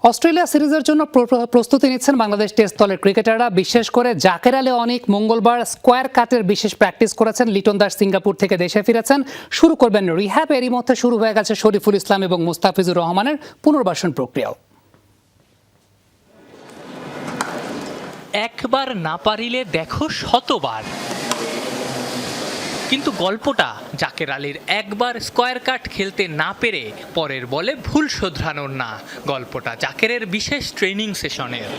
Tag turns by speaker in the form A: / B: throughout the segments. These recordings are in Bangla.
A: অস্ট্রেলিয়া সিরিজের জন্য প্রস্তুতি নিচ্ছেন বাংলাদেশ টেস্ট দলের ক্রিকেটাররা। বিশেষ করে জাকের আলী অনেক মঙ্গলবার স্কোয়ার কাটের বিশেষ প্র্যাকটিস করেছেন। লিটন দাস সিঙ্গাপুর থেকে দেশে ফিরেছেন, শুরু করবেন রিহ্যাব। এরই মধ্যে শুরু হয়ে গেছে শরীফুল ইসলাম এবং মুস্তাফিজুর রহমানের পুনর্বাসন প্রক্রিয়াও।
B: একবার না পারিলে দেখো শতবার, কিন্তু গল্পটা জাকের আলীর একবার স্কোয়ার কাট খেলতে না পেরে পরের বলে ভুল শোধরানোর না, গল্পটা জাকেরের বিশেষ ট্রেনিং সেশনের।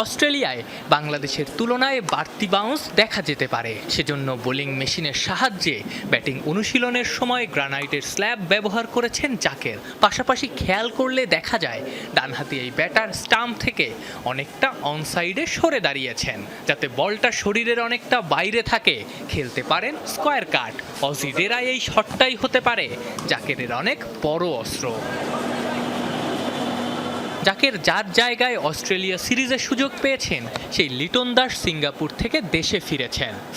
B: অস্ট্রেলিয়ায় বাংলাদেশের তুলনায় বাড়তি বাউন্স দেখা যেতে পারে, সেজন্য বোলিং মেশিনের সাহায্যে ব্যাটিং অনুশীলনের সময় গ্রানাইটের স্ল্যাব ব্যবহার করেছেন জাকের। পাশাপাশি খেয়াল করলে দেখা যায় ডানহাতি এই ব্যাটার স্টাম্প থেকে অনেকটা অনসাইডে সরে দাঁড়িয়েছেন, যাতে বলটা শরীরের অনেকটা বাইরে থাকে, খেলতে পারেন স্কোয়ার কাট। অজিদেরাই এই শটটাই হতে পারে জাকেরের অনেক বড় অস্ত্র। জাকের যার জায়গায় অস্ট্রেলিয়া সিরিজের সুযোগ পেয়েছেন, সেই লিটন দাস সিঙ্গাপুর থেকে দেশে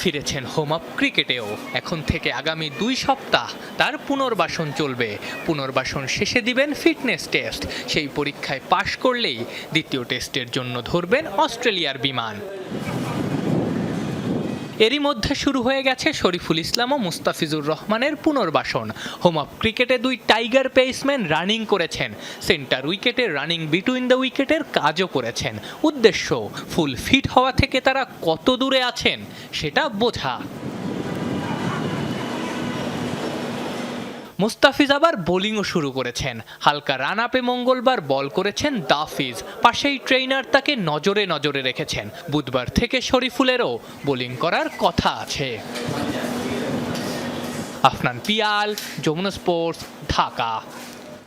B: ফিরেছেন হোম আপ ক্রিকেটেও। এখন থেকে আগামী 2 সপ্তাহ তার পুনর্বাসন চলবে। পুনর্বাসন শেষে দিবেন ফিটনেস টেস্ট। সেই পরীক্ষায় পাশ করলেই দ্বিতীয় টেস্টের জন্য ধরবেন অস্ট্রেলিয়ার বিমান। এরই মধ্যে শুরু হয়ে গেছে শরীফুল ইসলাম ও মুস্তাফিজুর রহমানের পুনর্বাসন। হোম আপ ক্রিকেটে 2 টাইগার পেসম্যান রানিং করেছেন, সেন্টার উইকেটে রানিং বিটুইন দ্য উইকেটের কাজও করেছেন। উদ্দেশ্য ফুল ফিট হওয়া থেকে তারা কত দূরে আছেন সেটা বোঝা। মুস্তাফিজ আবার বোলিংও শুরু করেছেন। হালকা রান আপে মঙ্গলবার বল করেছেন দাফিজ, পাশেই ট্রেইনার তাকে নজরে রেখেছেন। বুধবার থেকে শরীফুলেরও বোলিং করার কথা আছে। আফনান পিয়াল, যমুনা স্পোর্টস, ঢাকা।